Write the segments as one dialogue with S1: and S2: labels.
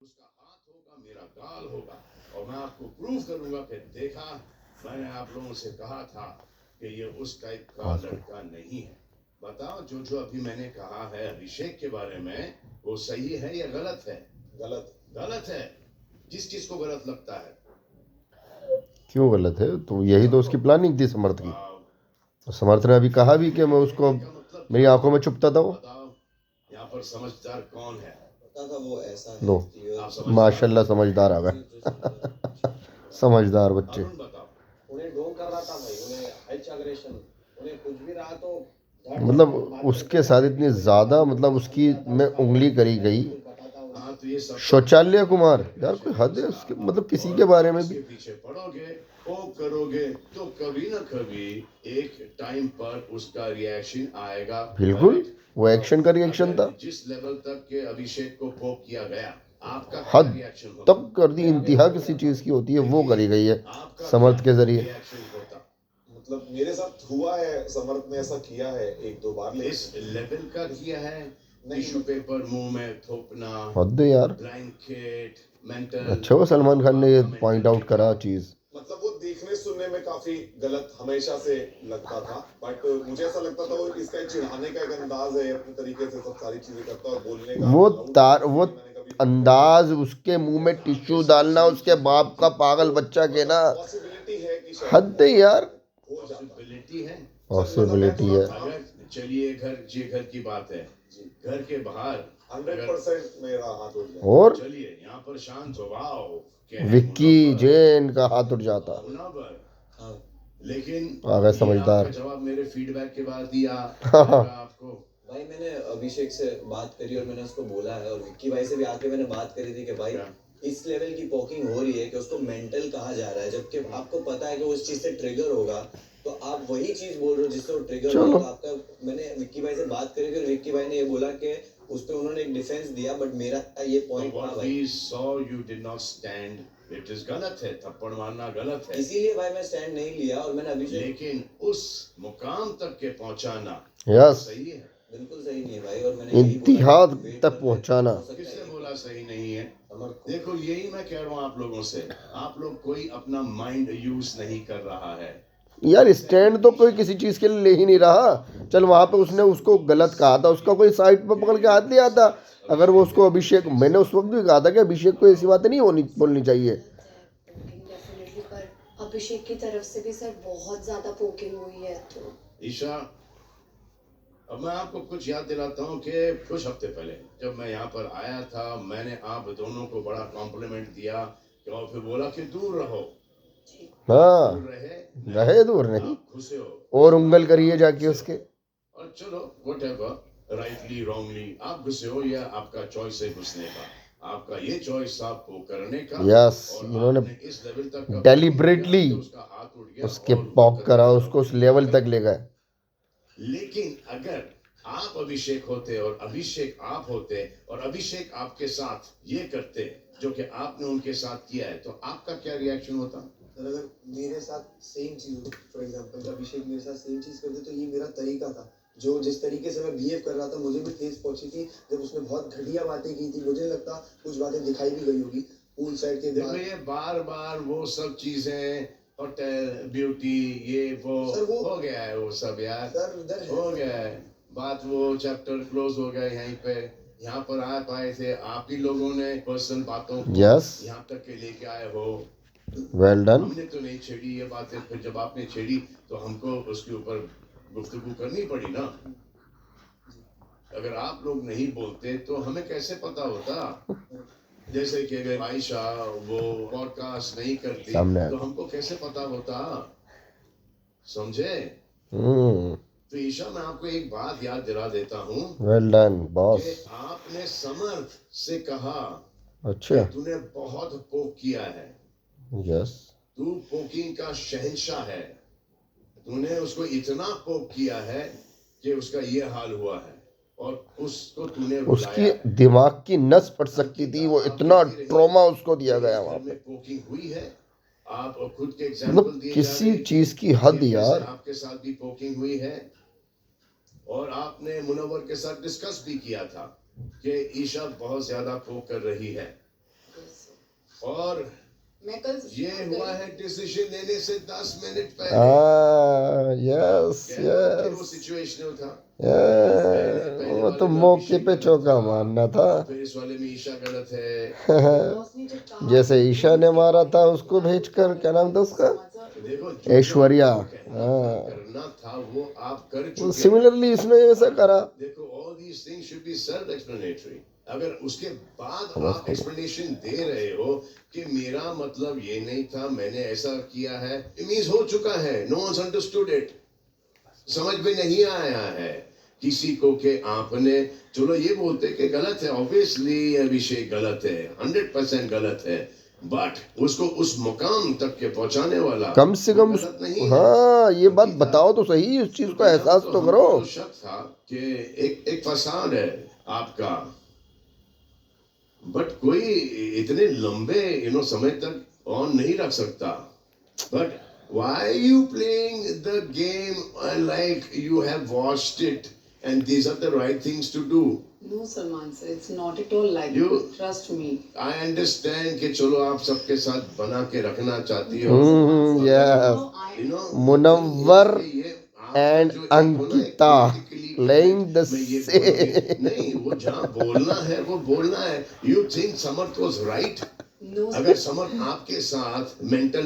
S1: उसका हाथ होगा, मेरा गाल होगा और मैं आपको प्रूव करूंगा। फिर देखा, मैंने आप लोगों से कहा था कि ये उस टाइप का लड़का नहीं है। बताओ, जो जो अभी मैंने कहा है अभिषेक के बारे में, वो सही है या गलत है?
S2: गलत
S1: गलत है। किस को गलत लगता है?
S3: क्यों गलत है? तो यही तो उसकी प्लानिंग थी समर्थ की। तो समर्थ ने अभी कहा भी कि मैं उसको मेरी आंखों में छुपता था वो।
S1: बताओ, यहाँ पर समझदार कौन है?
S2: पता था वो ऐसा है
S3: लो, माशाल्लाह समझदार आ गए। समझदार बच्चे।
S1: अरुण बताओ।
S2: उन्हें ढोंग कर रहा था भाई, उन्हें हाइच अग्रेशन, उन्हें कुछ भी रहा तो
S3: मतलब उसके साथ इतनी ज़्यादा, मतलब उसकी में उंगली करी गई।
S1: हाँ, तो ये सब
S3: शौचालय कुमार, यार कोई हद है उसके, मतलब किसी के बारे में भी।
S1: इसके पीछे पड़ोगे, वो करोगे, तो कभी ना कभी एक टाइम पर उसका रिएक्शन आएगा।
S3: बिल्कुल, वो एक्शन का रिएक्शन था।
S1: जिस लेवल तक के अभिषेक को पोक किया गया, आपका क्या
S3: हद
S1: रिएक्शन होता?
S3: तक कर दी, इंतहा किसी चीज़ की होती है वो करी गई है
S1: आपका
S3: समर्थ के जरिए।
S1: रिएक्शन होता?
S2: मतलब मेरे साथ हुआ है, समर्थ ने ऐसा किया है एक दो बार,
S1: इस लेवल का किया है? टिश्यू पेपर मुंह में थोपना,
S3: हद है यार।
S1: Blanket, mental.
S3: अच्छा वो सलमान खान ने ये पॉइंट आउट करा चीज़।
S2: मतलब वो देखने सुनने में काफी गलत हमेशा से लगता था, बट मुझे ऐसा लगता था वो इसका एक चिढ़ाने का एक अंदाज है, अपने तरीके से सब सारी चीजें करता और बोलने का
S3: वो अंदाज, उसके मुंह में टिश्यू डालना, उसके बाप का पागल बच्चा कहना,
S2: पॉसिबिलिटी है कि
S3: हद है यार।
S1: पॉसिबिलिटी है।
S3: पॉसिबिलिटी है।
S1: अगर चलिए घर की बात है, घर के बाहर
S2: 100% मेरा हाथ उठ जाए।
S3: और
S1: चलिए यहाँ पर शांत हो, वाओ,
S3: विक्की जैन का हाथ उठ जाता।
S1: हाँ। लेकिन
S3: आ गए समझदार।
S1: आपका जवाब मेरे फीडबैक के बाद दिया आपको।
S2: भाई मैंने अभिषेक से बात करी और मैंने उसको बोला है, और विक्की भाई से भी आके मैंने बात करी थी कि भाई इस लेवल की पोकिंग हो रही है कि उसको मेंटल कहा जा रहा है, जबकि आपको पता है कि वो इस चीज से ट्रिगर होगा, तो आप वही चीज बोल रहे हो जिससे वो ट्रिगर होगा। तो आपका, मैंने विक्की भाई से बात करी थी और विक्की भाई ने ये बोला कि उस पे उन्होंने एक डिफेंस दिया, बट मेरा ये पॉइंट था भाई,
S1: you did not stand. It is गलत है, थप्पड़ मारना गलत है।
S2: इसीलिए भाई मैं स्टैंड नहीं लिया और मैंने अभिषेक,
S1: लेकिन उस मुकाम तक के पहुंचाना
S3: यस,
S1: सही है?
S2: बिल्कुल सही नहीं है भाई, और मैंने
S3: इंतहा तक पहुंचाना।
S1: किसने बोला सही नहीं है? देखो, यही मैं कह रहा हूँ आप लोगों से, आप लोग कोई अपना माइंड यूज नहीं कर रहा है
S3: यार। स्टैंड तो कोई किसी चीज के लिए ले ही नहीं रहा। चल वहां पे उसने उसको गलत कहा था, उसका कोई साइड पर पकड़ के हाथ नहीं आता। अगर वो उसको अभिषेक, मैंने उस वक्त भी कहा था कि अभिषेक को ऐसी बातें नहीं होनी बोलनी चाहिए।
S4: डेफिनेटली, पर अभिषेक की तरफ से भी सर बहुत ज्यादा पोकिंग हुई है। तो
S1: ईशा, अब मैं आपको कुछ याद दिलाता हूँ कि कुछ हफ्ते पहले जब मैं यहाँ पर आया था, मैंने आप दोनों को बड़ा कॉम्प्लीमेंट दिया और फिर बोला कि दूर रहो।
S3: हाँ,
S1: दूर
S3: रहे दूर नहीं,
S1: आप घुसे हो
S3: और उंगल करिए जाके उसके।
S1: और चलो व्हाटएवर, राइटली रॉन्गली आप घुसे हो, या आपका चॉइस है घुसने का, आपका ये चॉइस आपको करने का।
S3: यस,
S1: और
S3: इन्होंने
S1: आपने इस लेवल तक
S3: डेलिबरेटली
S1: उसका हाथ उठ गया
S3: उसके
S1: और
S3: पॉक करा, उसको उस लेवल तक ले गए।
S1: लेकिन अगर आप अभिषेक होते और अभिषेक आप होते और अभिषेक आपके साथ ये करते जो कि आपने उनके साथ किया है, तो आपका क्या रिएक्शन होता?
S2: अगर मेरे साथ सेम चीज, फॉर एग्जांपल अभिषेक मेरे साथ सेम चीज करते, तो ये मेरा तरीका था, जो जिस तरीके से मैं बिहेव कर रहा था मुझे भी ठेस पहुंची थी। जब उसने बहुत घटिया बातें की थी, मुझे लगता कुछ बातें दिखाई भी गई होगी पूल साइड के।
S1: देखो, ये बार बार वो सब चीजें, होटल ब्यूटी, ये वो हो गया है, वो सब यार हो गया है बात, वो चैप्टर क्लोज हो गया यहीं पे। यहाँ पर आ पाए थे आप ही लोगों ने पर्सनल बातों को यहाँ तक के लेके आए हो।
S3: Well done.
S1: हमने तो नहीं छेड़ी ये बातें, फिर जब आपने छेड़ी तो हमको उसके ऊपर गुफ्तगू करनी पड़ी ना। अगर आप लोग नहीं बोलते तो हमें कैसे पता होता? जैसे कि अगर आयशा वो पॉडकास्ट नहीं करती तो हमको कैसे पता होता? समझे? तो ईशा, मैं आपको एक बात याद दिला देता हूँ।
S3: Well done boss.
S1: आपने समर्थ से कहा,
S3: अच्छा,
S1: तूने बहुत पोक किया है,
S3: यस,
S1: तू पोकिंग का शहंशाह है, तूने उसको इतना पोक किया है कि उसका ये हाल हुआ है, और उसको तूने
S3: उसकी दिमाग की नस फट सकती थी, वो इतना ट्रॉमा उसको दिया गया वहां पे।
S1: पोकिंग हुई है। आप खुद के एग्जांपल दिए,
S3: किसी चीज की हद यार।
S1: आपके साथ भी पोकिंग हुई है, और आपने मुनव्वर के साथ डिस्कस भी किया था कि ईशा बहुत ज्यादा पोक कर रही है। और
S5: मैं कल
S1: ये हुआ है डिसीजन लेने से 10 मिनट पहले।
S3: हाँ यस
S1: फिर वो
S3: यस
S1: सिचुएशनल था।
S3: वो तो मौके पे चौका मारना था।
S1: फिर इस वाले में ईशा गलत है।
S5: बॉस ने जब कहा
S3: जैसे ईशा ने मारा था उसको भेजकर, क्या नाम था उसका,
S1: देखो
S3: ऐश्वर्या।
S1: करना था वो आप कर चुके।
S3: सिमिलरली इसने ऐसा करा।
S1: देखो all these things should be self explanatory. अगर उसके बाद आप एक्सप्लेनेशन दे रहे हो कि मेरा मतलब ये नहीं था, मैंने ऐसा किया है, इट मींस हो चुका है, नो वंस अंडरस्टूड इट, समझ में नहीं आया है किसी को कि आपने, चलो ये बोलते कि गलत है, ऑब्वियसली अभिषेक गलत है, 100% गलत है, बट उसको उस मुकाम तक के पहुंचाने वाला
S3: कम से कम
S1: गलत नहीं है।
S3: हाँ ये बात बताओ तो सही, उस चीज का एहसास तो करो।
S1: हमको शक था कि एक फसाद है आपका, बट कोई इतने लंबे समय तक ऑन नहीं रख सकता। But why you playing the game like you have watched it and these are the right things to do?
S5: No, Salman sir, it's not at all like
S1: You-
S5: that. Trust me.
S1: I understand कि चलो आप सबके साथ बना के रखना चाहती हो,
S3: yes
S5: No, I
S1: you know,
S3: Munawar
S1: ये आपका
S3: and
S1: जो एक होना, एक
S3: अंकिता
S1: politically
S3: playing the
S1: मैं ये
S3: same.
S1: बोलूंगी, नहीं वो जहाँ बोलना है वो बोलना है। You think Samarth was right?
S5: no
S1: अगर समर्थ आपके साथ मेंटल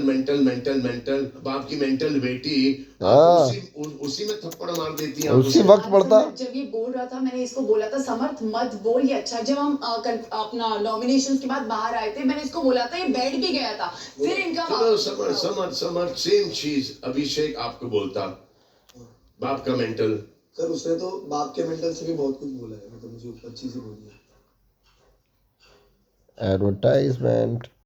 S1: बाप की मेंटल बेटी
S3: हाँ।
S1: उसी में थप्पड़ मार देती है
S3: उसी वक्त पड़ता।
S5: जब ये बोल रहा था मैंने इसको बोला था समर्थ मत बोल ये अच्छा। जब हम अपना नॉमिनेशंस के बाद बाहर आए थे मैंने इसको बोला था, ये बैठ भी गया था, फिर इनका
S1: चलो समर्थ सेम चीज अभिषेक आपको बोलता, बाप का मेंटल।
S6: सर उसने तो बाप के मेंटल से भी बहुत कुछ बोला है, मतलब मुझे ऊपर चीजें बोली है।
S3: एडवर्टाइजमेंट